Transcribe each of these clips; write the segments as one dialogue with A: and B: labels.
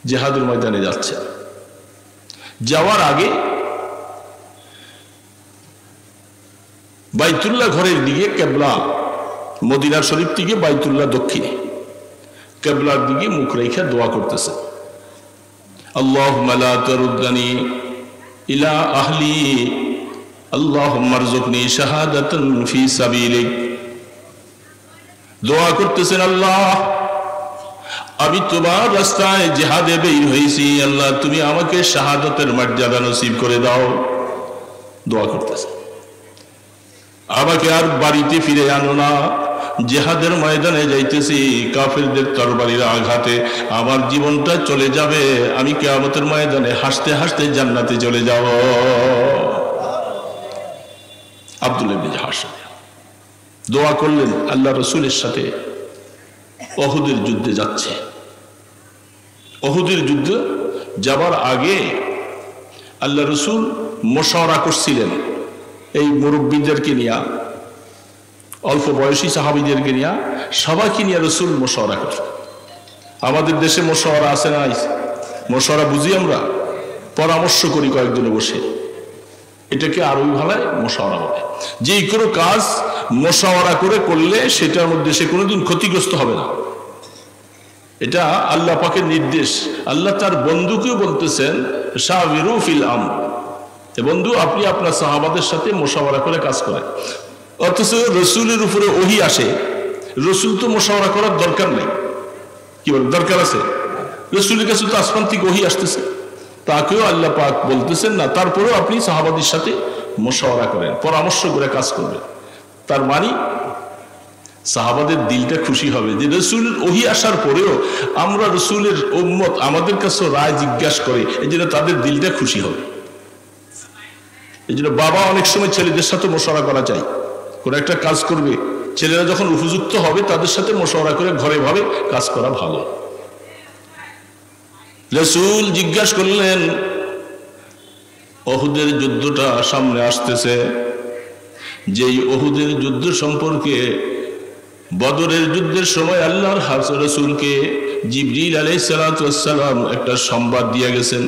A: জিহাদের ময়দানে যাচ্ছে। যাওয়ার আগে বাইতুল্লাহ ঘরের দিকে কেবলা, মদিনা শরীফ থেকে বাইতুল্লাহ দক্ষিণে, কেবলার দিকে মুখ রেখে দোয়া করতেছে, আল্লাহুম্মা লা তারুদ্দানি ইলা আহলি, আল্লাহুম্মা রযুকনি শাহাদাতান ফি সাবিলিক। দোয়া করতেছেন, আল্লাহ আমি তোমার রাস্তায় জিহাদে বের হয়েছি, আল্লাহ তুমি আমাকে শাহাদাতের মর্যাদা নসিব করে দাও। দোয়া করতেছে, আমাকে আর বাড়িতে ফিরে আনো না, জিহাদের ময়দানে যাইতেছি, কাফেরদের তরবারির আঘাতে আমার জীবনটা চলে যাবে, আমি কিয়ামতের ময়দানে হাসতে হাসতে জান্নাতে চলে যাব। আব্দুল্লাহ ইবনে জাহাশ দোয়া করলেন, আল্লাহ রাসূলের সাথে উহুদের যুদ্ধে যাচ্ছে। উহুদের যুদ্ধে যাবার আগে আল্লাহ রাসূল মশওয়ারা করছিলেন এই মুরব্বীদেরকে নিয়ে, অল্প বয়সী সাহাবীদেরকে নিয়ে, সবাইকে নিয়ে রাসূল মশওয়ারা করতেন। আমাদের দেশে মশওয়ারা আছে না? মশওয়ারা বুঝি আমরা, পরামর্শ করি কয়েকজনে বসে, এটাকে আরবি ভাষায় মশওয়ারা বলে। যে কোনো কাজ মশওয়ারা করে করলে সেটার মধ্যে সে কোনোদিন ক্ষতিগ্রস্ত হবে না, এটা আল্লাহ পাকের নির্দেশ। আল্লাহ তার বন্ধুকেও বলতেছেন শাওয়িরু ফিল আমর, বন্ধু আপনি আপনার সাহাবাদের সাথে মশওয়ারা করে কাজ করেন। অথচ রসুলের উপরে ওহী আসে, রসুল তো মশওয়ারা করার দরকার নেই। কি বলেন, দরকার আছে? রসুলের কাছে তো আসমান থেকে ওহী আসতেছে, তাকেও আল্লাহ পাক বলতেছেন না, তারপরেও আপনি সাহাবাদের সাথে মশওয়ারা করেন, পরামর্শ করে কাজ করবেন। তার মানে সাহাবাদের দিলটা খুশি হবে যে রসুলের ওহী আসার পরেও আমরা রসুলের উম্মত, আমাদের কাছে রায় জিজ্ঞাসা করে, এই জন্য তাদের দিলটা খুশি হবে। এই জন্য বাবা অনেক সময় ছেলেদের সাথে মশওয়ারা করা চাই, কোনো একটা কাজ করবে, ছেলেরা যখন উপযুক্ত হবে তাদের সাথে মশওয়ারা করে ঘরে ভাবে কাজ করা ভালো। রাসূল জিজ্ঞাসা করলেন, উহুদের যুদ্ধটা সামনে আসতেছে, যেই উহুদের যুদ্ধ সম্পর্কে বদরের যুদ্ধের সময় আল্লাহর রাসূলকে জিবরিল আলাইহিস সালাতু ওয়াস সালাম একটা সংবাদ দিয়ে গেছেন,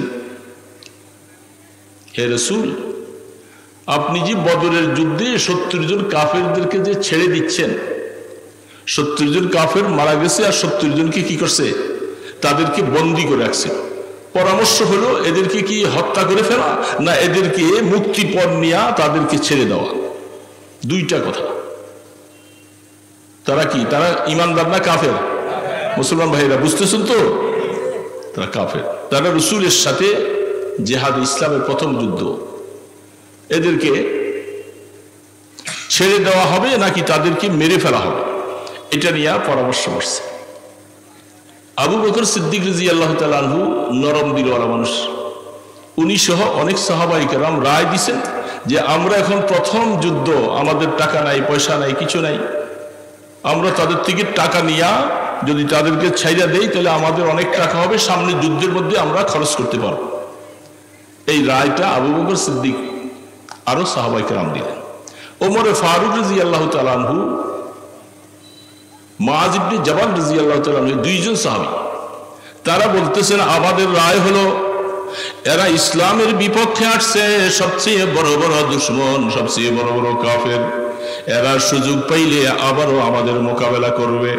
A: হে রাসূল আপনি যে বদরের যুদ্ধে 70 জন কাফেরদেরকে যে ছেড়ে দিচ্ছেন, 70 জন কাফের মারা গেছে আর 70 জনকে কি করছে, তাদেরকে বন্দী করে রাখছে। পরামর্শ হলো এদেরকে কি হত্যা করে ফেলা, না এদেরকে মুক্তিপণ নিয়ে তাদেরকে ছেড়ে দেওয়া। দুইটা কথা। তারা কি, তারা ইমানদার না কাফের? মুসলমান ভাইরা বুঝতেছেন তো, তারা কাফের। তারা রাসূলের সাথে জিহাদ, ইসলামের প্রথম যুদ্ধ, এদেরকে ছেড়ে দেওয়া হবে নাকি তাদেরকে মেরে ফেলা হবে, এটা নিয়ে পরামর্শ করছে। আবু বকর সিদ্দিক রাদিয়াল্লাহু তাআলা আনহু নরম দিলওয়ালা মানুষ, উনি সহ অনেক সাহাবায়ে কেরাম রায় দিয়েছেন যে আমরা এখন প্রথম যুদ্ধ, আমাদের টাকা নাই, পয়সা নাই, কিছু নাই, আমরা তাদের থেকে টাকা নিয়ে যদি তাদেরকে ছাইড়া দেই তাহলে আমাদের অনেক টাকা হবে, সামনে যুদ্ধের মধ্যে আমরা খরচ করতে পারব। এই রায়টা আবু বকর সিদ্দিক আরো সাহাবায়ে কেরাম দিলেন। ওমরে ফারুক রাদিয়াল্লাহু তাআলা আনহু, মুআয ইবনে জাবাল রাদিয়াল্লাহু তাআলা আনহু, দুইজন সাহাবী, তারা বলতেছেন আমাদের রায় হলো এরা ইসলামের বিপক্ষে আসছে, সবচেয়ে বড় বড় দুশমন, সবচেয়ে বড় বড় কাফের, এরা সুযোগ পাইলে আবারও আমাদের মোকাবেলা করবে,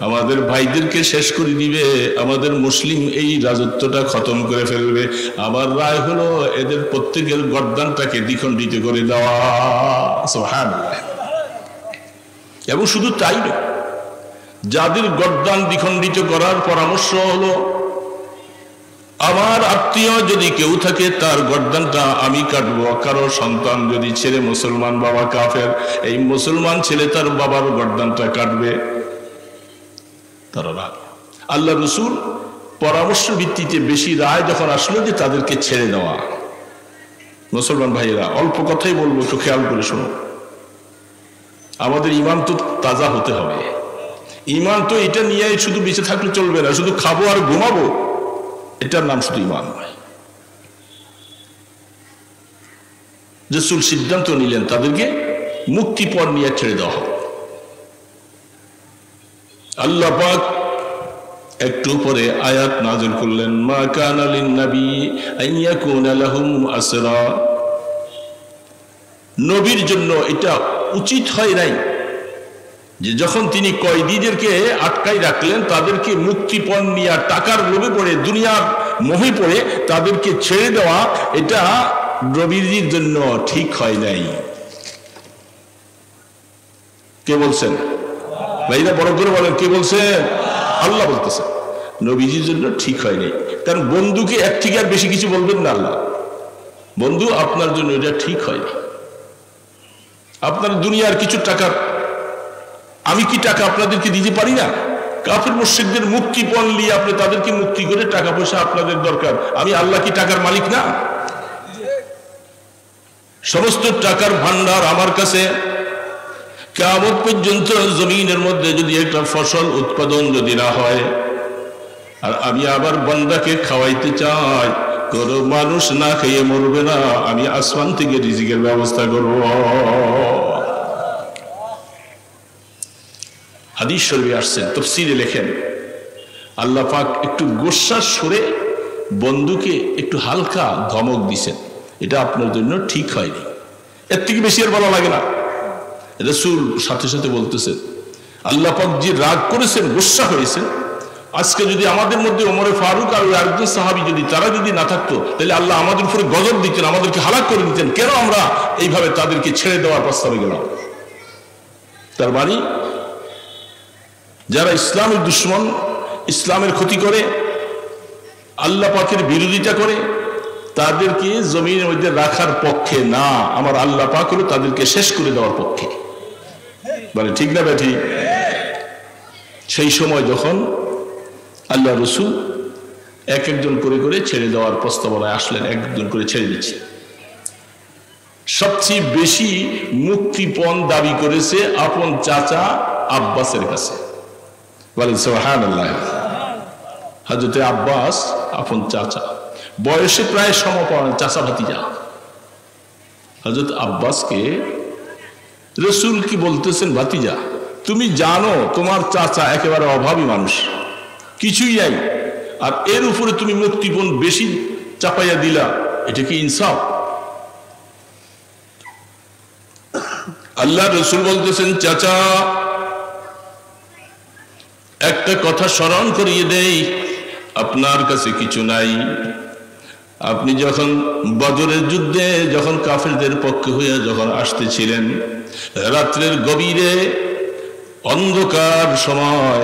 A: আমাদের ভাইদেরকে শেষ করে দিবে, আমাদের মুসলিম এই রাজত্বটা খতম করে ফেলবে। আমার রায় হলো এদের প্রত্যেকের গর্দানটাকে দ্বিখণ্ডিত করে দেওয়া। সুবহানাল্লাহ। এবং শুধু তাই নয়, যাদের গর্দান দ্বিখণ্ডিত করার পরামর্শ হলো আমার আত্মীয় যদি কেউ থাকে তার গর্দানটা আমি কাটবো, কারো সন্তান যদি ছেলে মুসলমান, বাবা কাফের, এই মুসলমান ছেলে তার বাবার গর্দানটা কাটবে। তারা রায়, আল্লাহ রাসূল পরামর্শ ভিত্তিতে বেশি রায় যখন আসলো যে তাদেরকে ছেড়ে দেওয়া। মুসলমান ভাইয়েরা, অল্প কথাই বলবো, একটু খেয়াল করে শোনো। আমাদের ঈমান তো তাজা হতে হবে। ঈমান তো এটা নিয়ে শুধু বেঁচে থাকলে চলবে না, শুধু খাবো আর ঘুমাবো, এটার নাম শুধু ঈমান নয়। রাসূল সিদ্ধান্ত নিলেন তাদেরকে মুক্তিপণ নিয়ে ছেড়ে দেওয়া হবে। আল্লাহ পাক একটু পরে আয়াত নাযিল করলেন, মা কানা লিন নবী আন ইয়াকুনা লাহুম আসরা। নবীর জন্য এটা উচিত হয় নাই যে যখন তিনি কয়েদীদেরকে আটকাই রাখলেন, তাদেরকে মুক্তিপণ নিয়ে টাকার লোভে পড়ে, দুনিয়ার মোহে পড়ে তাদেরকে ছেড়ে দেওয়া, এটা নবীর জন্য ঠিক হয় নাই। কে বলছেন ভাইরা? বড় করে বলেন, কে বলছেন? আল্লাহ বলতেছে নবীজির জন্য ঠিক হয় নাই। কারণ বন্ধুকে এক থেকে আর বেশি কিছু বলবেন না আল্লাহ, বন্ধু আপনার জন্য এটা ঠিক হয়নি। আপনার দুনিয়ার কিছু টাকা, আমি কি টাকা আপনাদেরকে দিতে পারি না? কাফির মুশরিকদের মুক্তিপণ নিয়ে আপনি তাদেরকে মুক্তি করে টাকা পয়সা আপনাদের দরকার, আমি আল্লাহ কি টাকার মালিক না? সমস্ত টাকার ভান্ডার আমার কাছে। কিয়ামত পর্যন্ত জমিনের মধ্যে যদি একটা ফসল উৎপাদন যদি না হয়, আর আমি আবার বান্দাকে খাওয়াইতে চাই, কোন মানুষ না খেয়ে মরবে না, আমি আসমান থেকে রিজিকের ব্যবস্থা করব। হাদিস শরীফে আসছেন, তাফসীরে লেখেন, আল্লাহ পাক একটু গোসার সুরে বন্ধুকে একটু হালকা ধমক দিছেন, এটা আপনার জন্য ঠিক হয়নি। এর থেকে বেশি আর বলা লাগে না। রাসূল সাথে সাথে বলতেছেন, আল্লাহ পাক যে রাগ করেছেন, গোসা হয়েছেন, আজকে যদি আমাদের মধ্যে ওমরে ফারুক আর আরেকজন সাহাবী যদি তারা যদি না থাকতো, তাহলে আল্লাহ আমাদের উপরে গজব দিতেন, আমাদেরকে হালাক করে দিতেন। কেন আমরা এইভাবে তাদেরকে ছেড়ে দেওয়ার প্রস্তাবে গেলাম? তার মানে যারা ইসলামের দুশমন, ইসলামের ক্ষতি করে, আল্লাহ পাকের বিরোধিতা করে, তাদেরকে জমিনের মধ্যে রাখার পক্ষে না, আমার আল্লাহ পাক হলো তাদেরকে শেষ করে দেওয়ার পক্ষে। মানে ঠিক না ব্যাঠি? সেই সময় যখন আল্লাহ রসুল এক একজন করে করে ছেড়ে দেওয়ার প্রস্তাবনায় আসলেন, একজন করে ছেড়ে দিচ্ছে। সবচেয়ে বেশি মুক্তিপণ দাবি করেছে আপন চাচা আব্বাসের কাছে। বলেন সুবহানাল্লাহ। হযরত আব্বাস আপন চাচা, বয়সে প্রায় সমপর্ণ, চাচা ভাতিজা। হযরত আব্বাসকে রাসূল কি বলতেছেন, ভাতিজা তুমি জানো তোমার চাচা একেবারে অভাবী মানুষ, কিছুই নাই, আর এর উপরে তুমি মুক্তিপণ বেশি চাপাইয়া দিলা, এটা কি ইনসাফ? আল্লাহ রাসূল বলতেছেন, চাচা একটা কথা স্মরণ করিয়ে দেই, আপনার কাছে কিছু নাই। আপনি যখন বদরের যুদ্ধে যখন কাফেরদের পক্ষে হয়ে যখন আসতেছিলেন, রাত্রের গভীরে অন্ধকার সময়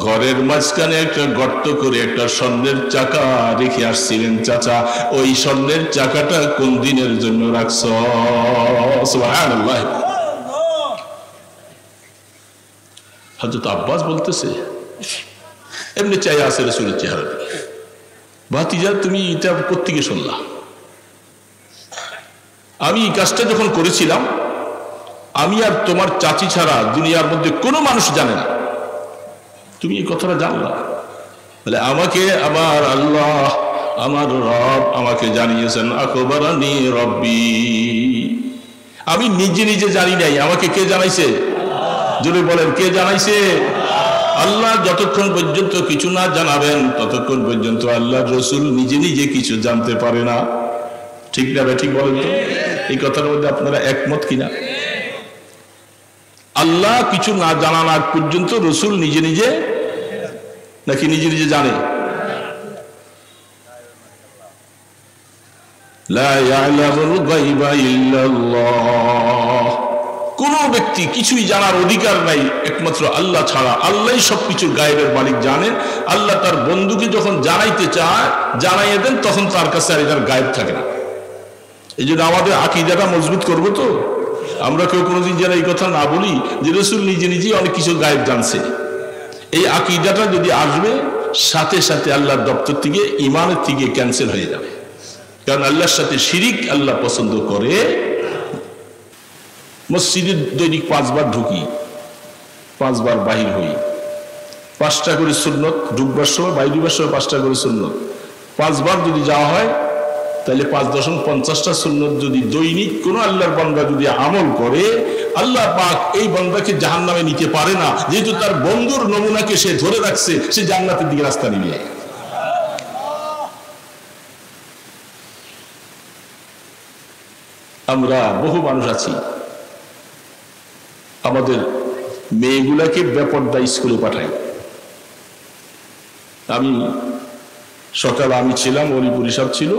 A: ঘরের মাঝখানে একটা গর্ত করে একটা স্বর্ণের চাকা রেখে আসছিলেন। চাচা ওই স্বর্ণের চাকাটা কোন দিনের জন্য রাখছ? সুবহানাল্লাহ। হযরত আব্বাস বলতেছে, এমনি চাই আছে রাসূলের চেহারা। ভাতিজা তুমি এটা কোত্থেকে শুনলা? আমি এই কাজটা যখন করেছিলাম, আমি আর তোমার চাচি ছাড়া দুনিয়ার মধ্যে কোনো মানুষ জানে না, তুমি এই কথাটা জানলা? বলে আমাকে আমার আল্লাহ, আমার রব আমাকে জানিয়েছেন, আকবারানি রব্বি। আমি নিজে নিজে জানি নাই, আমাকে কে জানাইছে? যদি বলেন কে জানাইছে? আল্লাহ যতক্ষণ পর্যন্ত কিছু না জানাবেন ততক্ষণ পর্যন্ত আল্লাহর রাসূল নিজে নিজে কিছু জানতে পারে না। ঠিক না ভাই? ঠিক বলেন তো, এই কথার মধ্যে আপনারা একমত কিনা? আল্লাহ কিছু না জানার আগ পর্যন্ত রাসূল নিজে নিজে নাকি নিজে নিজে জানে? লা ইয়ালামুল গায়বা ইল্লাল্লাহ। কোন ব্যক্তি কিছুই জানার অধিকার নাই একমাত্র আল্লাহ ছাড়া। আল্লাহই সবকিছুর গায়েবের মালিক জানেন। আল্লাহ তার বন্ধুকে যখন জানাইতে চায় জানাইয়ে দেন, তখন তার কাছে আর এটার গায়েব থাকে না। এই জন্য আমাদের আকীদাটা মজবুত করবো তো, আমরা কেউ কোনোদিন যেন এই কথা না বলি যে রাসূল নিজে নিজেই অনেক কিছু গায়েব জানছে। এই আকীদাটা যদি আসবে, সাথে সাথে আল্লাহর দপ্তর থেকে ঈমানের থেকে ক্যান্সেল হয়ে যাবে। কারণ আল্লাহর সাথে শিরিক আল্লাহ পছন্দ করে। মসজিদে দৈনিক 5 বার ঢুকি, 5 বার বাহির হই, 5টা করে সুন্নত, ঢুকবার সময় বাইরে সময় 5টা করে সুন্নত, 5 বার যদি যাওয়া হয় তাহলে 5.50টা সুন্নত যদি দৈনিক কোন আল্লাহর বান্দা যদি আমল করে, আল্লাহ পাক এই বান্দাকে জাহান্নামে নিতে পারে না, যেহেতু তার বন্ধুর নমুনাকে সে ধরে রাখছে, সে জান্নাতের দিকে রাস্তা নিয়ে। আমরা বহু মানুষ আছি, আমাদের মেয়েগুলাকে বেপরদা স্কুলে পাঠাই। আমি সকালে আমি ছিলাম, অলিপুর সাহেব ছিল,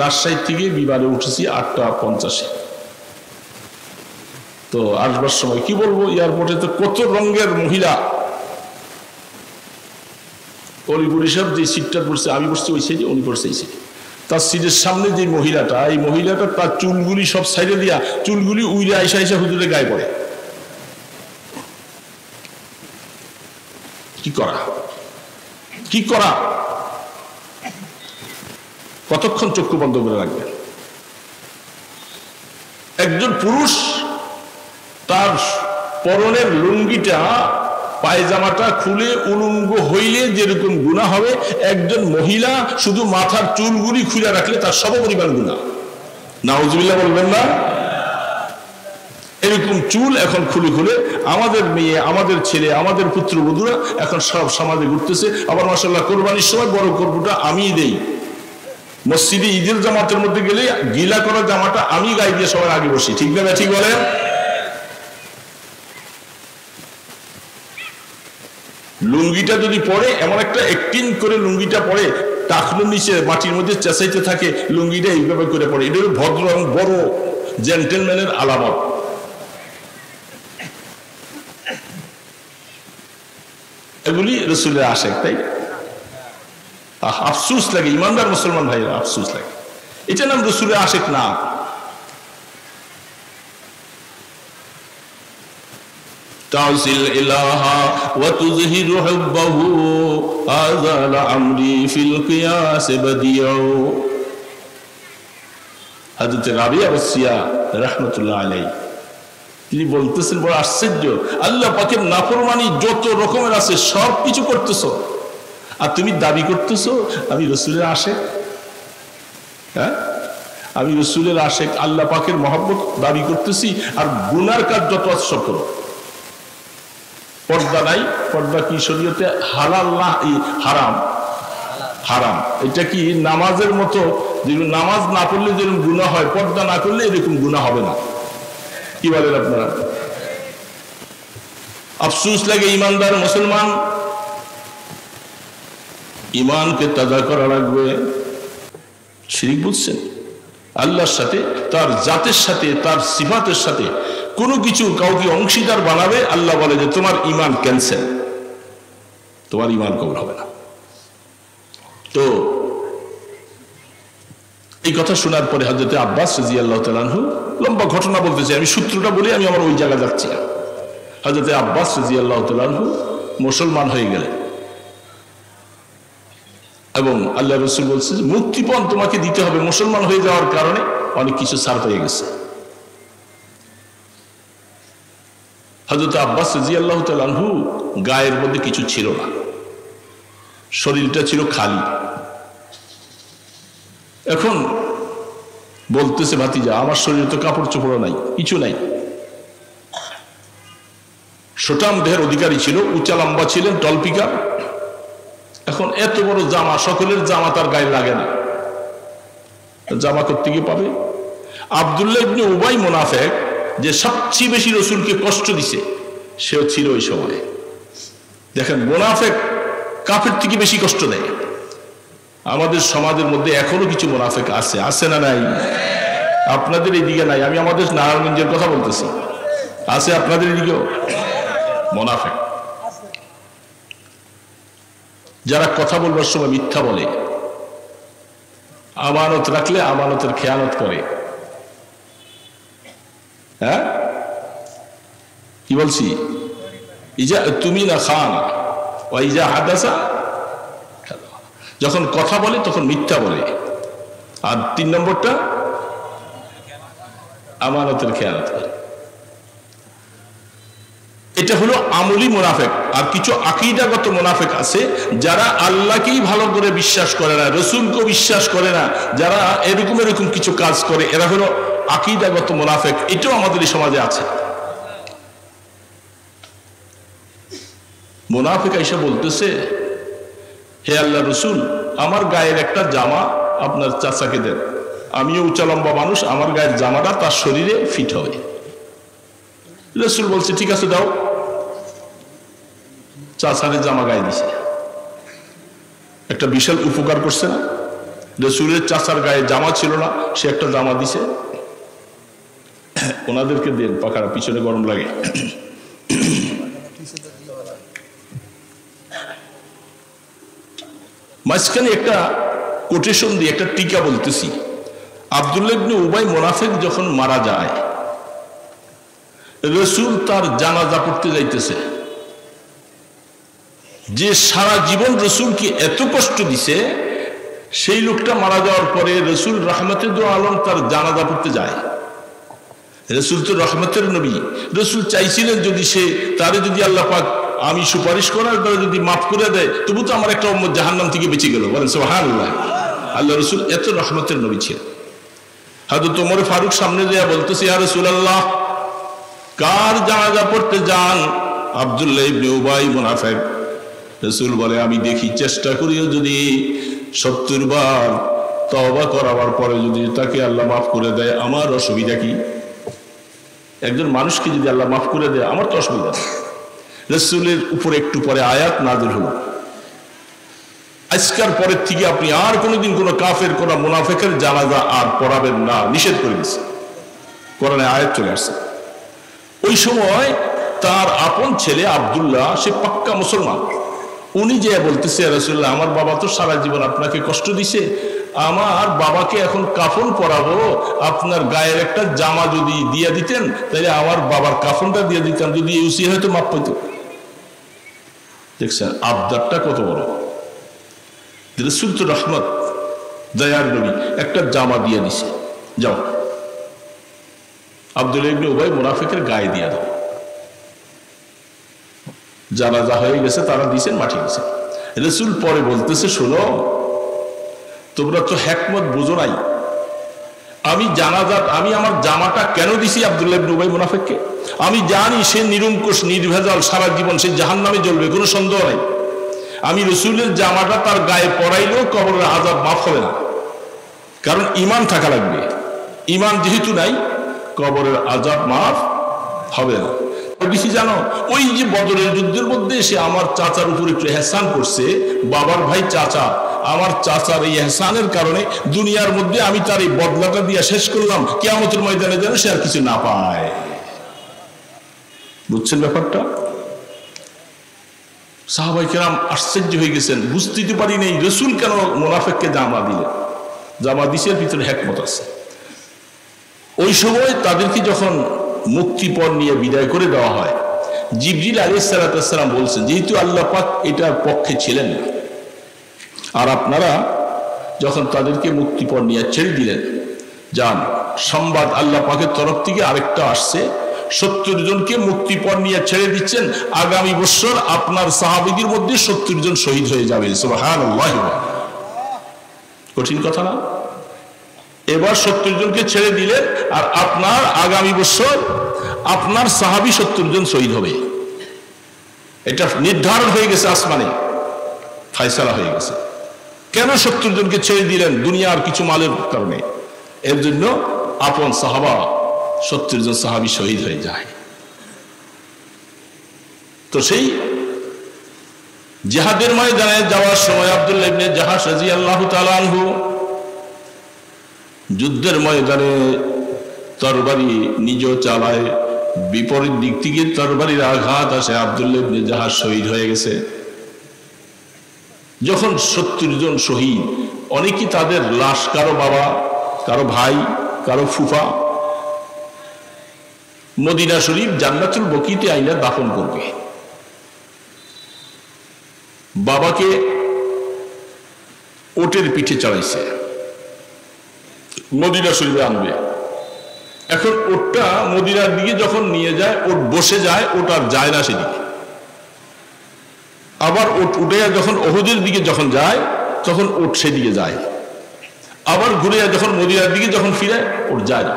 A: রাজশাহী থেকে বিমানে উঠেছি 8:50। তো আসবার সময় কি বলবো, এয়ারপোর্টে তো কত রঙের মহিলা। অলিপুর সাহেব যে সিটটা পড়ছে, আমি বসছি ওই সাইডে, উনি পড়ছে এই সাইডে। তার সিটের সামনে যে মহিলাটা, এই মহিলাটা তার চুলগুলি সব সাইডে দিয়া, চুলগুলি উইরে আইসা আইসা হুজুরের গায়ে পড়ে। কি করা, কি করা? কতক্ষণ চক্ষু বন্ধ করে রাখবে? একজন পুরুষ তার পরনের লুঙ্গিটা, পায়জামাটা খুলে উলঙ্গ হইলে যেরকম গুনাহ হবে, একজন মহিলা শুধু মাথার চুলগুলি খুলে রাখলে তার সমপরিমাণ গুনাহ। নাউজুবিল্লাহ বলবেন না? এরকম চুল এখন খুলে খুলে আমাদের মেয়ে, আমাদের ছেলে, আমাদের পুত্রবধূরা এখন সব সমাজে ঘুরতেছে। আবার মাশাআল্লাহ কোরবানির সময় বড় গর্বটা আমিই দেই। মসজিদে ঈদের জামাতের মধ্যে গেলে গিলা করা জামাটা আমি গায়ে দিয়ে সবার আগে বসি, ঠিক না? ঠিক বলেন? লুঙ্গিটা যদি পরে, এমন একটা অ্যাক্টিং করে লুঙ্গিটা পরে, টাকনুর নিচে মাটির মধ্যে চেঁচাইতে থাকে, লুঙ্গিটা এইভাবে করে পড়ে, এটা হলো ভদ্র এবং বড় জেন্টেলম্যানের আলামত। এগুলি রাসূলের আশিক, তাই আফসোস লাগে, ইমানদার মুসলমান ভাইরা আফসোস লাগে। এটা নাম রাসূলের আশিক না। তাসিল ইলাহা ওয়া তুযহিরু হুব্বাহু হাযা আমরি ফিল কিয়াস বাদিউ। হযরত রাবিয়া রাসিয়া রাহমাতুল্লাহ আলাইহি তিনি বলতেছেন, বড় আশ্চর্য, আল্লাহ পাকের নাফরমানি যত রকমের আছে সব কিছু করতেছো, আর তুমি দাবি করতেছো আমি রাসূলের আশিক। হ্যাঁ, আমি রাসূলের আশিক, আল্লাহ পাকের মহব্বত দাবি করতেছি, আর গুনার কাজ যত আছে সব করো। পর্দা নাই, পর্দা কি শরীয়তে হালাল না হারাম? হারাম। এটা কি নামাজের মতো, যেরকম নামাজ না পড়লে যেরকম গুনাহ হয়, পর্দা না করলে এরকম গুনাহ হবে না? কি বলেন আপনারা? আফসোস লাগে ইমানদার মুসলমান, ইমানকে তাজা করা লাগবে। শিরক বুঝছেন? আল্লাহর সাথে, তার জাতের সাথে, তার সিফাতের সাথে কোনো কিছু কাউকে অংশীদার বানাবে, আল্লাহ বলে যে তোমার ইমান ক্যান্সেল, তোমার ইমান কবুল হবে না। তো এই কথা শোনার পরে হযরত আব্বাস রাদিয়াল্লাহু তাআলা আনহু, লম্বা ঘটনা বলতেছে, আমি সূত্রটা বলি, আমি আমার ওই জায়গা যাচ্ছি। হযরত আব্বাস রাদিয়াল্লাহু তাআলা আনহু মুসলমান হয়ে গেলেন, এবং আল্লাহ রাসূল বলছে মুক্তিপণ তোমাকে দিতে হবে, মুসলমান হয়ে যাওয়ার কারণে অনেক কিছু ছাড় পেয়ে গেছে। হযরত আব্বাস রাদিয়াল্লাহু তাআলা আনহু গায়ের মধ্যে কিছু ছিল না, শরীরটা ছিল খালি। এখন বলতেছে, ভাতিজা আমার শরীরে তো কাপড় চোপড় নাই, কিছু নাই। সুঠাম দেহের অধিকারী ছিল, উঁচা লম্বা ছিলেন, টলপিকা। এখন এত বড় জামা, সকলের জামা তার গায়ে লাগে না, জামা করতে গিয়ে পাবে। আব্দুল্লাহ ইবনে উবাই মুনাফিক, যে সবচেয়ে বেশি রাসূলকে কষ্ট দিছে, সেও ছিল ওই সময়। দেখেন, মুনাফিক কাফের থেকে বেশি কষ্ট দেয়। আমাদের সমাজের মধ্যে এখনো কিছু মুনাফিক আছে, আছে না নাই? আপনাদের এইদিকে নাই, আমি আমাদের নারায়ণগঞ্জের কথা বলতেছি, আছে আপনাদের এদিকেও মুনাফিক, যারা কথা বলবার সময় মিথ্যা বলে, আমানত রাখলে আমানতের খেয়ানত করে। হ্যাঁ, কি বলছি? ইজা তুমি না খান ওয়া ইজা হাদাসা, যখন কথা বলে তখন মিথ্যা বলে। আর 3 নম্বরটা আমানতের খেয়ানত করে। এটা এটা হলো আমলি মুনাফিক। আর কিছু আকীদাগত মুনাফিক আছে যারা আল্লাহকেই ভালো করে বিশ্বাস করে না, রাসূলকে বিশ্বাস করে না, যারা এরকম কিছু কাজ করে, এরা হলো আকীদাগত মুনাফিক। এটাও আমাদের এই সমাজে আছে। মুনাফিক এসে বলতেছে, হে আল্লাহ রাসূল, আমার গায়ের একটা জামা আপনার চাচাকে দেন, আমিও উঁচা লম্বা মানুষ, আমার গায়ের জামাটা তার শরীরে ফিট হবে। রাসূল বলছে ঠিক আছে দাও। চাচারে জামা গায়ে দিছে। একটা বিশাল উপকার করছে না? রাসূলের চাচার গায়ে জামা ছিল না, সে একটা জামা দিছে। ওনাদেরকে দেন, পাখারা পিছনে গরম লাগে। মাঝখানে একটা কোটেশন দিয়ে একটা টিকা বলতেছি। আব্দুল্লাহ ইবনে উবাই মুনাফিক যখন মারা যায়, রাসূল তার জানাজা পড়তে যাইতেছে। যে সারা জীবন রাসূলকে এত কষ্ট দিছে, সেই লোকটা মারা যাওয়ার পরে রাসূল রাহমাতুল আলম তার জানাজা পড়তে যায়। রাসূল তো রহমতের নবী, রাসূল চাইছিলেন যদি সে তারে যদি আল্লাহ পাক আমি সুপারিশ করার দ্বারা যদি মাফ করে দেয়, তবু তো আমার একটা উম্মত জাহান্নাম থেকে বেঁচে গেল। বলেন সুবহানাল্লাহ। আল্লাহ রাসূল এত রহমতের নবী ছিলেন। হযরত ওমর ফারুক সামনে দিয়ে বলতেছে, ইয়া রাসূলুল্লাহ, কার জানাজা পড়তে যান? আব্দুল্লাহ ইবনে উবাই মুনাফিক। রাসূল বলে, আমি দেখি, চেষ্টা করিও যদি 70 বার তওবা করাবার পরে যদি তাকে আল্লাহ মাফ করে দেয়, আমার অসুবিধা কি? একজন মানুষকে যদি আল্লাহ মাফ করে দেয়, আমার তো অসুবিধা নেই। রাসূলের উপরে একটু পরে আয়াত নাযিল হলো, আজকের পরের থেকে আপনি আর কোনোদিন কোনো কাফের, কোনো মুনাফিকের জানাজা আর পড়াবেন না, নিষেধ করে দিয়েছে। কোরআনে আয়াত চলে আসছে। ওই সময় তার আপন ছেলে আব্দুল্লাহ, সে পাক্কা মুসলমান, উনি যে বলতেছে, রাসূলুল্লাহ, আমার বাবা তো সারা জীবন আপনাকে কষ্ট দিছে, আমার বাবাকে এখন কাফন পরাবো, আপনার গায়ের একটা জামা যদি দিয়ে দিতেন, তাহলে আমার বাবার কাফনটা দিয়ে দিতাম, যদি ইউসি হয়তো মাপ পেত। দেখছেন আবদারটা কত বড়। রাসূল তো রহমত, দয়ার নবী, একটা জামা দিয়ে দিছে, যাও আব্দুল্লাহ ইবনে উবাই মুনাফিকের গায়ে দিয়ে দাও। জানাজা হয়ে গেছে, তারা দিয়েছেন, মাটি দিয়েছেন। রাসূল পরে বলতেছে, শোনো, তোমরা তো হিকমত বুঝো নাই। আমি আমার জামাটা কেন দিছি আব্দুল্লাহ ইবনে উবাই মুনাফিককে? আমি জানি সে নিরঙ্কুশ, নির্ভেজাল, সারা জীবন সে জাহান্নামে জ্বলবে, কোনো সন্দেহ নাই। আমি রাসূলের জামাটা তার গায়ে পরাইলেও কবরের আযাব মাফ হবে না, কারণ ঈমান থাকা লাগবে। ঈমান যেহেতু নাই, কবরের আযাব মাফ হবে না। বেশি জানো, ওই যে বদরের যুদ্ধের মধ্যে সে আমার চাচার উপর একটু ইহসান করছে, বাবার ভাই চাচা, আমার চাচার এই ইহসানের কারণে দুনিয়ার মধ্যে আমি তার এই বদলাটা দিয়ে শেষ করলাম, কিয়ামতের ময়দানে যেন সে আর কিছু না পায়। বুঝছেন ব্যাপারটা? সাহাবায়ে কেরাম আশ্চর্য হয়ে গেছেন, বুঝতে পারি নেই রাসূল কেন মুনাফিককে জামা দিলেন। জামা দিছে, ভিতরে হিকমত আছে। ওই সময় তাদেরকে যখন মুক্তিপণ নিয়ে বিদায় করে দেওয়া হয়, জিবরিল আলাইহিস সালাম বলছেন, যেহেতু আল্লাহ পাক এটার পক্ষে ছিলেন না, আর আপনারা যখন তাদেরকে মুক্তিপণ নিয়ে ছেড়ে দিলেন, যান, সংবাদ আল্লাহ পাকের তরফ থেকে আরেকটা আসছে, 70 জনকে মুক্তিপণ নিয়ে ছেড়ে দিচ্ছেন, আগামী বছর আপনার সাহাবীদের মধ্যে 70 জন শহীদ হয়ে যাবে। সুবহানাল্লাহ। কঠিন কথা না? এবার 70 জনকে ছেড়ে দিলেন, আর আপনার আগামী বছর আপনার সাহাবী 70 জন শহীদ হবে। এটা নির্ধারণ হয়ে গেছে, আসমানে ফয়সালা হয়ে গেছে। কেন 70 জনকে ছেড়ে দিলেন? দুনিয়ার কিছু মালের কারণে। এর জন্য আপন সাহাবা 70 জন সাহাবী শহীদ হয়ে যায়। তো সেই জিহাদের ময়দানে যাওয়ার সময় আব্দুল্লাহ ইবনে জাহাশ রাদিয়াল্লাহু তাআলা আনহু যুদ্ধের ময়দানে তরবারি নিজেও চালায়, বিপরীত দিক থেকে তরবারির আঘাত আসে, আব্দুল্লাহ ইবনে জাহাশ শহীদ হয়ে গেছে। যখন 70 জন শহীদ, অনেকেই তাদের লাশ কারো বাবা, কারো ভাই, কারো ফুফা মদিনা শরীফ জান্নাতুল বকিতে আইনা দাফন করবে। বাবাকে ওটের পিঠে চড়াইছে, মদিনা শরীফে আনবে। এখন ওটটা মদিনার দিকে যখন নিয়ে যায়, ওট বসে যায়, ওটা আর যায় না সেদিকে। আবার ওট উঠে যখন ওহুদের দিকে যখন যায়, তখন ওট সেদিকে যায়। আবার ঘুরে যখন মদিনার দিকে যখন ফিরে, ওট যায় না।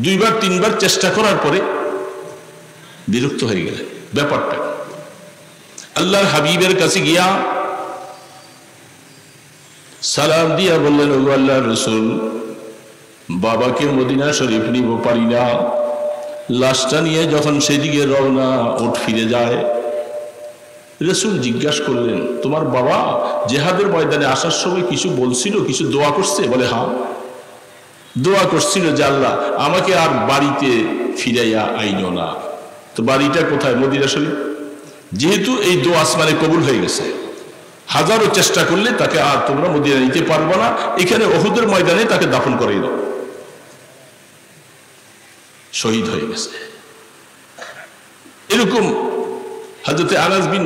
A: 2বার 3বার চেষ্টা করার পরে বিরক্ত হয়ে গেলেন। ব্যাপারটা আল্লাহর হাবিবের কাছে গিয়া সালাম দিয়া বললেন, ওগো আল্লাহর রাসূল, বাবাকে মদিনা শরীফ নিব পারি না। লাশটা নিয়ে যখন সেদিকে রওনা, ওট ফিরে যায়। রাসূল জিজ্ঞাসা করলেন, তোমার বাবা জিহাদের ময়দানে আসার সময় কিছু বলছিল, কিছু দোয়া করছে? বলে হ্যাঁ, দোয়া করছিল যে আল্লাহ আমাকে আর বাড়িতে ফিরাইয়া আইনো না। তো বাড়িটা কোথায়? মদিনা শরীফ। যেহেতু এই দোয়া আসমানে কবুল হয়ে গেছে, হাজারো চেষ্টা করলে তাকে আর তোমরা মদিনা নিতে পারবো না, এখানে উহুদের ময়দানে তাকে দাফন করে দাও। শহীদ হয়ে গেছে। এরকম হযরত আনাস বিন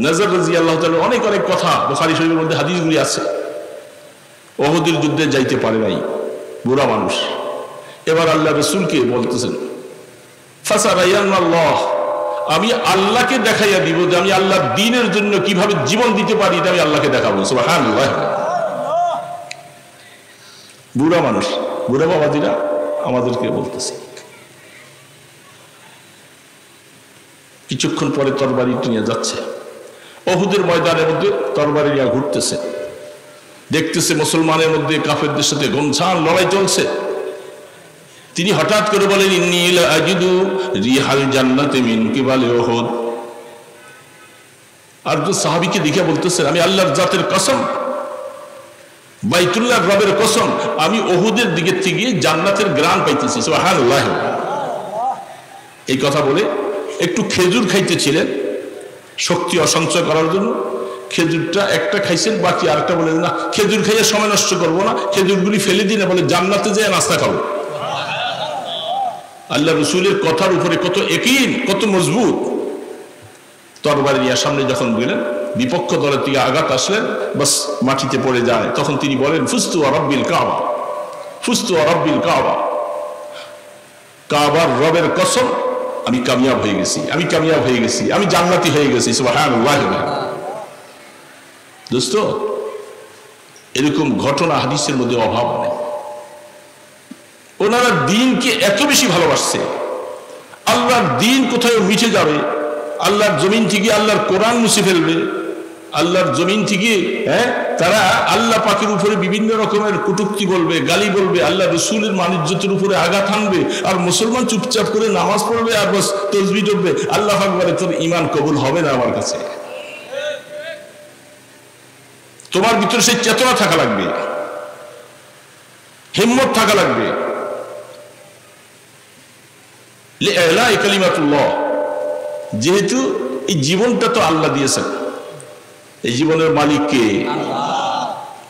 A: নাজর রাদিয়াল্লাহু তাআলা অনেক অনেক কথা বুখারী শরীফের মধ্যে হাদিসগুলি আছে। উহুদের যুদ্ধে যাইতে পারে নাই, বুড়া মানুষ। এবার আল্লাহ রাসূলকে বলতেছেন, ফাসারায়াল্লাহ, আমি আল্লাহকে দেখাইয়া দিব যে আমি আল্লাহর দ্বীনের জন্য কিভাবে জীবন দিতে পারি, এটা আমি আল্লাহকে দেখাবো। সুবহানাল্লাহ। বুড়া মানুষ, বুড়া বাবাজিরা আমাদেরকে বলতেছে। কিছুক্ষণ পরে তরবারি নিয়ে যাচ্ছে, উহুদের ময়দানের মধ্যে তরবারি নিয়ে ঘুরতেছে, দেখতেছে মুসলমানের মধ্যে কাফেরদের সাথে গমছান লড়াই চলছে। তিনি হঠাৎ করে বলেন, ইন্নী লা আজিদু রিহাল জান্নাতি মিন কিবালি উহুদ। আর যে সাহাবীকে দেখে বলতেছেন, আমি আল্লাহর জাতের কসম, বাইতুল্লাহর রবের কসম, আমি উহুদের দিকে থেকে জান্নাতের গ্রাণ পাইতেছি। সুবহানাল্লাহ। এই কথা বলে একটু খেজুর খাইতেছিলেন শক্তি অসঞ্চয় করার জন্য। খেজুরটা একটা খাইছেন, বাকি আরেকটা বলে না খেজুর খাইয়ে সময় নষ্ট করবো না, খেজুরগুলি ফেলে দিন, বলে জান্নাতে যেয়ে নাস্তা খাবো। আল্লাহ রসুলের কথার উপরে কত ইয়াকিন, কত মজবুত। তরবারি নিয়ে সামনে যখন গেলেন, বিপক্ষ দলের থেকে আঘাত আসলেন, বাস মাটিতে পড়ে যায়। তখন তিনি বলেন, ফুস্তু ওয়া রাব্বিল কাবা, ফুস্তু ওয়া রাব্বিল কাবা, কাবার রবের কসম, আমি কামিয়াব হয়ে গেছি, আমি কামিয়াব হয়ে গেছি, আমি জান্নাতি হয়ে গেছি। সুবহানাল্লাহ। দোস্ত, এরকম ঘটনা হাদিসের মধ্যে অভাব নেই। ওনারা দ্বীনকে এত বেশি ভালোবাসছে, আল্লাহর দ্বীন কোথায় মিশে যাবে, আল্লাহর জমিন থেকে আল্লাহর কোরআন মুছে ফেলবে, আল্লাহর জমিন থেকে তারা আল্লাহ পাকের উপরে বিভিন্ন রকমের কটূক্তি বলবে, গালি বলবে, আল্লাহ রসুলের মান-ইজ্জতের উপরে আঘাত হানবে, আর মুসলমান চুপচাপ করে নামাজ পড়বে আর বাস তাসবিহ পড়বে। আল্লাহ পাক বলে, তোর ঈমান কবুল হবে না আমার কাছে। তোমার ভিতরে সেই চেতনা থাকা লাগবে, হিম্মত থাকা লাগবে। লিইলাই কালিমাতুল্লাহ, যেহেতু এই জীবনটা তো আল্লাহ দিয়েছেন, এই জীবনের মালিক কে?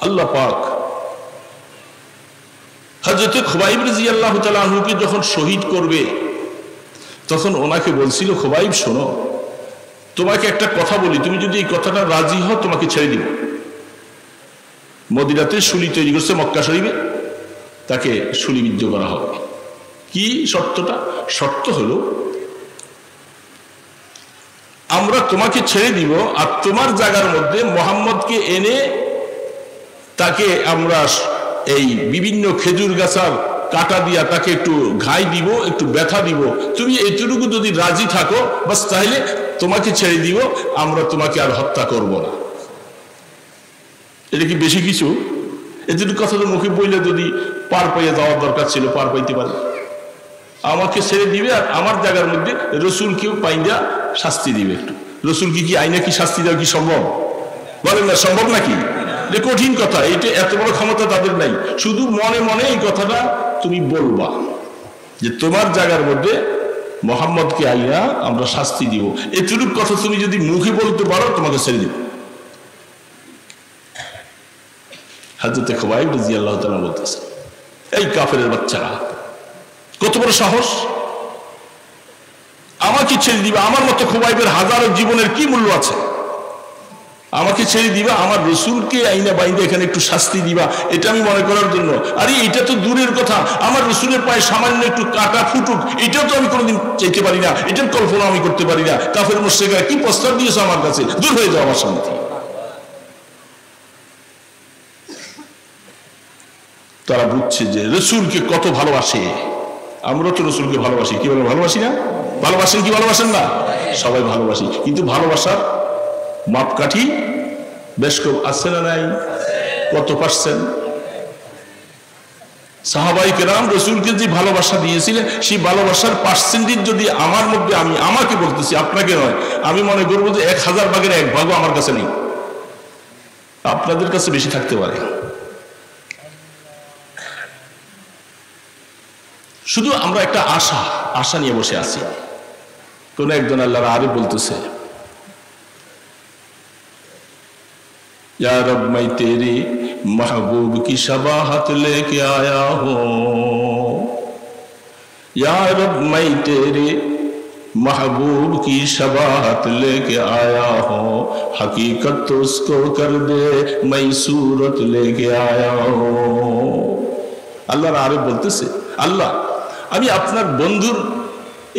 A: আল্লাহ পাক। হযরত খুবাইব রাদিয়াল্লাহু তাআলা আনহুকে যখন শহীদ করবে, তখন ওনাকে বলছিল, খুবাইব শোনো, তোমাকে একটা কথা বলি, তুমি যদি এই কথাটা রাজি হও তোমাকে ছেড়ে দিব। মদিনাতে শুলি তৈরি করছে মক্কা শরীফে, তাকে শুলিবিদ্ধ করা হবে। কি শর্তটা? শর্ত হলো, আমরা তোমাকে ছেড়ে দিব, আর তোমার জায়গার মধ্যে মুহাম্মদকে এনে তাকে আমরা এই বিভিন্ন খেজুর গাছার কাটা দিয়া তাকে একটু ঘাই দিব, একটু ব্যথা দিব। তুমি এতটুকু যদি রাজি থাকো, বাস তাহলে তোমাকে ছেড়ে দিব, আমরা তোমাকে আর হত্যা করব না। এটা কি বেশি কিছু? এতটুকু কথা তো মুখে বললে যদি পার পাইয়া যাওয়ার দরকার ছিল, পার পাইতে পারে। আমাকে ছেড়ে দিবে, আর আমার জায়গার মধ্যে রসুলকেও পাইয়া শাস্তি দিবে। একটু রসুল কি আইনে কি শাস্তি দেওয়া কি সম্ভব? বলেন না, সম্ভব নাকি? কঠিন কথা, এটা এত বড় ক্ষমতা তাদের নাই। শুধু মনে মনে এই কথাটা তুমি বলবা যে তোমার জায়গার মধ্যে মুহাম্মদকে আইয়া আমরা শাস্তি দিব। এতটুকু কথা তুমি যদি মুখে বলতে পারো, তোমাকে ছেড়ে দিব। হযরত খুবাইব রাদিয়াল্লাহু তাআলা বলতেছেন, এই কাফেরের বাচ্চারা, কত বড় সাহস, আমাকে ছেড়ে দিবে? আমার মতো খুবাইবের হাজারো জীবনের কি মূল্য আছে? আমাকে ছেড়ে দিবা, আমার রসুলকে আইনা বাইন্দা এখানে একটু শাস্তি দিবা, এটা আমি মনে করার জন্য? আরে এটা তো দূরের কথা, আমার রসুলের পায়ে সামান্য একটু কাটা ফুটুক, এটাও তো আমি কোনোদিন চাইতে পারি না, এটার কল্পনা আমি করতে পারি না। কাফের মুশরিকরা কি প্রস্তাব দিয়েছে আমার কাছে, দূর হয়ে যাও আমার সামনে থেকে। তারা বুঝছে যে রসুলকে কত ভালোবাসে। আমরা তো রসুলকে ভালোবাসি, কি বলে ভালোবাসি না? ভালোবাসেন কি ভালোবাসেন না? সবাই ভালোবাসি, কিন্তু ভালোবাসার মাপকাঠি বেশ কম আছে না নাই? কত পার্সেন্ট? সাহাবায়ে কেরাম রসুলকে যে ভালোবাসা দিয়েছিলেন, সেই ভালোবাসার পার্সেন্টেজ যদি আমার মধ্যে, আমি আমাকে বলতেছি, আপনাকে নয়, আমি মনে করবো যে 1000 ভাগের 1 ভাগও আমার কাছে নেই, আপনাদের কাছে বেশি থাকতে পারে। শুধু আমরা একটা আশা নিয়ে বসে আছি। কোন একজন আল্লাহর আরিফ বলতেছে, या रब मैं तेरे महबूब की शबाहत लेके आया हूँ, या रब मैं तेरे महबूब की शबाहत लेके आया हूँ, हकीकत तो उसको कर दे मैं सूरत लेके आया हूँ। আল্লাহর আরিফ বলতেছে, আল্লাহ আমি আপনার বন্ধুর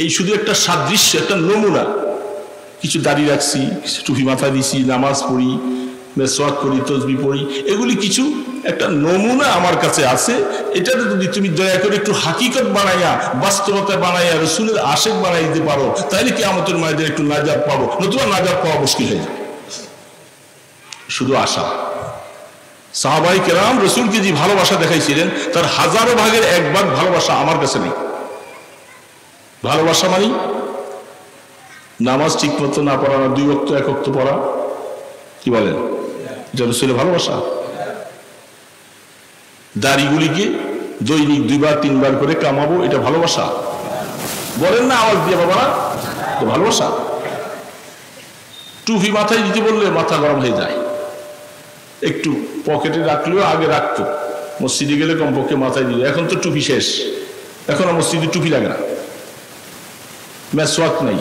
A: এই শুধু একটা সাদৃশ্য, একটা নমুনা, কিছু দাড়ি রাখছি, কিছু টুপি মাথায় দিছি, নামাজ পড়ি, মেসওয়াক করি, তসবি পড়ি, এগুলি কিছু একটা নমুনা আমার কাছে আছে। এটাতে যদি তুমি দয়া করে একটু হাকিকত বানাইয়া, বাস্তবতা বানাইয়া, রসুলের আশেক বানাই দিতে পারো, তাহলে কি আমাদের মায়েদের একটু নাজাত পাবো, নতুবা নাজাত পাওয়া মুশকিল হয়ে যাবে। শুধু আশা। সাহাবায়ে কেরাম রসুলকে যে ভালোবাসা দেখাইছিলেন, তার 1000 ভাগের 1 ভাগ ভালোবাসা আমার কাছে নেই। ভালোবাসা মানে নামাজ ঠিক মতো না পড়া, 2 ওয়াক্ত 1 ওয়াক্ত পড়া, কি বলেন? এটা রসুলের ভালোবাসা। দাড়িগুলিকে দৈনিক 2 বার 3 বার করে কামাবো, এটা ভালোবাসা? বলেন না আওয়াজ দিয়ে বাবা, ভালোবাসা। টুপি মাথায় দিতে বললে মাথা গরম হয়ে যায়, একটু পকেটে রাখলেও আগে রাখতো, মসজিদে গেলে কমপক্ষে মাথায় দিল, এখন তো টুপি শেষ, এখন আর মসজিদে টুপি লাগে না। মেসওয়াক নাই,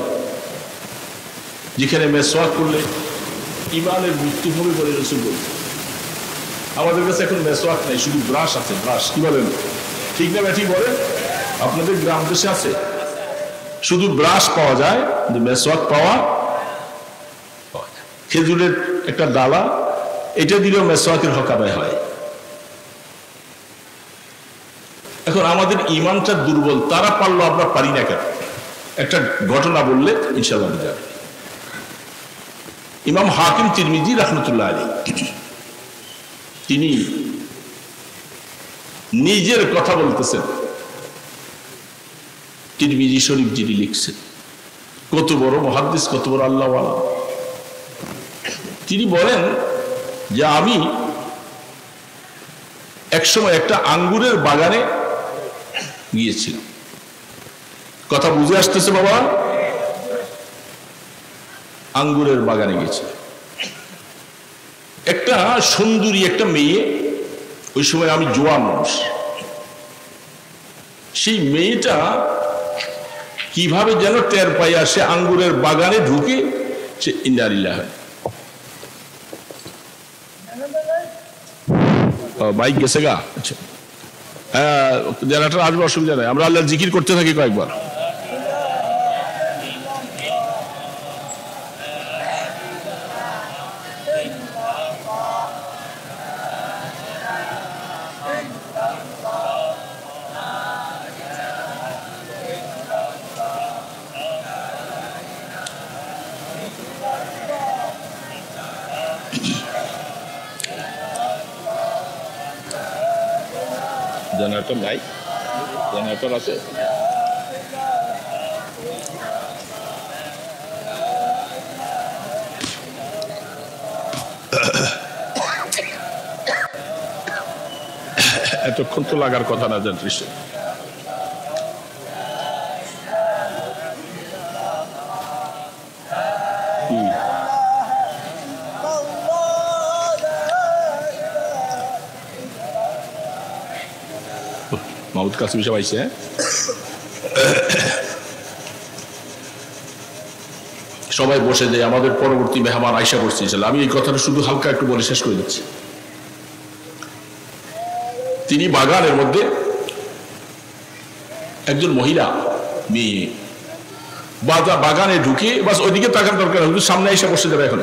A: যেখানে মেসওয়াক করলে ইমানের মৃত্যু হবে বলে রসুল বলছে। আমাদের কাছে এখন মেসওয়াক নাই, শুধু ব্রাশ আছে, ব্রাশ। কি বলেন, ঠিক না ব্যাঠি বলেন? আপনাদের গ্রাম দেশে আছে, শুধু ব্রাশ পাওয়া যায়, মেসওয়াক পাওয়া। খেজুরের একটা ডালা, এটা দিলেও মেসওয়াকের হক আদায় হয়। এখন আমাদের ইমানটা দুর্বল, তারা পারলো, আমরা পারি না কেন? একটা ঘটনা বললে ইনশাআল্লাহ যাবে। ইমাম হাকিম তিরমিজি রাহমাতুল্লাহ আলাইহি, তিনি নিজের কথা বলতেছেন, তিরমিজি শরীফ যিনি লিখছেন, কত বড় মুহাদ্দিস, কত বড় আল্লাহওয়ালা। তিনি বলেন যে আমি একসময় একটা আঙ্গুরের বাগানে গিয়েছিলাম। কথা বুঝে আসতেছে বাবা? আঙ্গুরের বাগানে গেছে, একটা সুন্দরী একটা মেয়ে, ওই সময় আমি জোয়ান মানুষ, সেই মেয়েটা কিভাবে যেন টের পাই আসে, আঙ্গুরের বাগানে ঢুকে সে ইন্নালিল্লাহ হয়। বাইক গেছে গা, আচ্ছা হ্যাঁ, জেনারেটর আসবে, অসুবিধা নাই, আমরা আল্লাহর জিকির করতে থাকি কয়েকবার। জেনারেটর নাই, জেনারেটর আছে? এতক্ষণ তো লাগার কথা না জানিস। মাউথ কাছে বিষয় পাইছে। সবাই বসে যায়, আমাদের পরবর্তী মেহমান আয়সা করছে। আমি এই কথাটা শুধু হালকা একটু বলে শেষ করে দিচ্ছি। তিনি বাগানের মধ্যে একজন মহিলা মেয়ে বাগানে ঢুকে বাস ওইদিকে তাকান দরকার, সামনে এসে বসে যাবে। এখন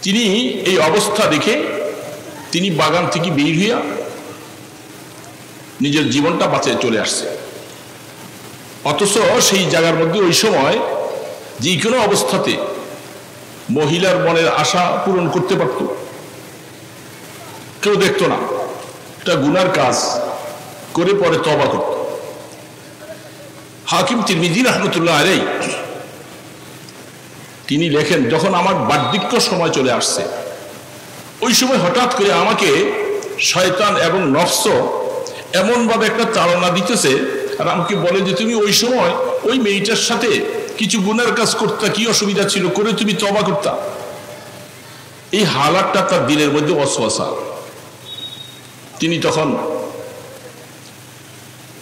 A: তিনি এই অবস্থা দেখে তিনি বাগান থেকে বের হইয়া নিজের জীবনটা বাঁচিয়ে চলে আসছে। অথচ সেই জায়গার মধ্যে ওই সময় যে কোনো অবস্থাতে মহিলার মনের আশা পূরণ করতে পারত, কেউ দেখতো না, এটা গুনার কাজ করে পরে তওবা করত। হাকিম তিরমিজি রাহমাতুল্লাহ আলাইহি তিনি লেখেন, যখন আমার বার্ধক্য সময় চলে আসছে, ওই সময় হঠাৎ করে আমাকে শয়তান এবং নফস এমনভাবে একটা তাড়না দিতেছে, আর আমাকে বলে যে তুমি ওই সময় ওই মেয়েটার সাথে কিছু গুনার কাজ করতে কি অসুবিধা ছিল, করে তুমি তওবা করতা। এই হালাতটা তার দিলের মধ্যে ওয়াসওয়াসা। তিনি তখন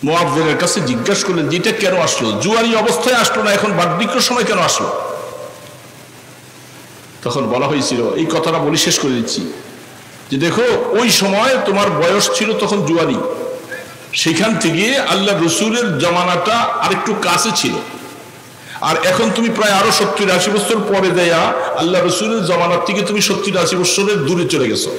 A: মুয়াজ্জিনের কাছে জিজ্ঞাসা করলেন যে এটা কেন আসলো, জুয়ারি অবস্থায় আসলো না, এখন বার্ধক্য সময় কেন আসলো? তখন বলা হয়েছিল, এই কথাটা বলি শেষ করে দিচ্ছি, যে দেখো ওই সময় তোমার বয়স ছিল তখন জুয়ারি, সেখান থেকে আল্লাহ রসুলের জামানাটা আরেকটু কাছে ছিল, আর এখন তুমি প্রায় আরো 70-80 বছর পরে দেয়া আল্লাহ রসুলের জামানার থেকে তুমি 70-80 বছরের দূরে চলে গেছো,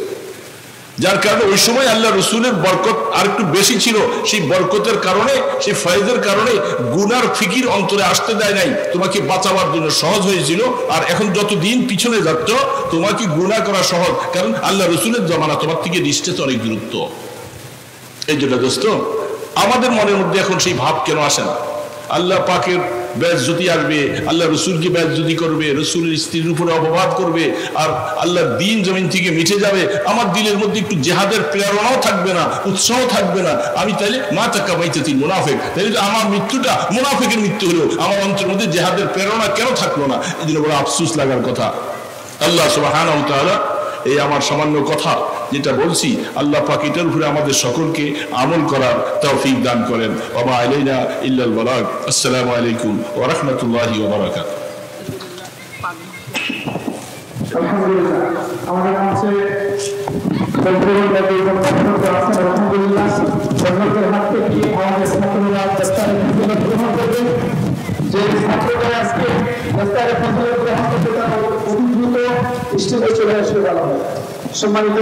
A: যার কারণে ওই সময় আল্লাহ রসুলের বরকত আর একটু বেশি ছিল। সেই বরকতের কারণে, সেই ফয়েজের কারণে গুনার ফিকির অন্তরে আসতে দেয় নাই, তোমাকে বাঁচাবার জন্য সহজ হয়েছিল। আর এখন যতদিন পিছনে যাচ্ছ তোমাকে গুনাহ করা সহজ, কারণ আল্লাহ রসুলের জামানা তোমার থেকে ডিস্টেন্স অনেক দূরত্ব। এই জন্য দোস্ত, আমাদের মনের মধ্যে এখন সেই ভাব কেন আসে না? আল্লাহ পাকের বেইজ্জতি আসবে, আল্লাহ রসুলকে বেইজ্জতি করবে, রসুলের স্ত্রীর উপরে অপবাদ করবে, আর আল্লাহর দ্বীন জমিন থেকে মিটে যাবে। আমার দিলের মধ্যে একটু জিহাদের প্রেরণাও থাকবে না, উৎসাহ থাকবে না। আমি তাইলে মা তাকা বাইতাতি মুনাফিক, তাইলে আমার মৃত্যুটা মুনাফিকের মৃত্যু হলো, আমার অন্তরের মধ্যে জিহাদের প্রেরণা কেন থাকলো না? এই জন্য বড় আফসোস লাগার কথা। আল্লাহ সুবহানাহু ওয়া তাআলা এই আমার সামান্য কথা যেটা বলছি, আল্লাহ পাক এটার উপরে আমাদের সকলকে আমল করার তৌফিক দান করেন। ওয়া মা আলাইনা ইল্লাল বালাগ। আসসালামু আলাইকুম ওয়া রাহমাতুল্লাহি ওয়া বারাকাতুহু।
B: আলহামদুলিল্লাহ, আমাদের কাছে আলহামদুলিল্লাহ সর্বদের হাত থেকে আমাদের ছাত্ররা দস্তারে ফজিলত গ্রহণ করবেন। যে ছাত্ররা আজকে দস্তারে ফজিলত গ্রহণ করতে তারা অতি দ্রুত স্টেজে চলে আসবে বলা হয়। সম্মানিত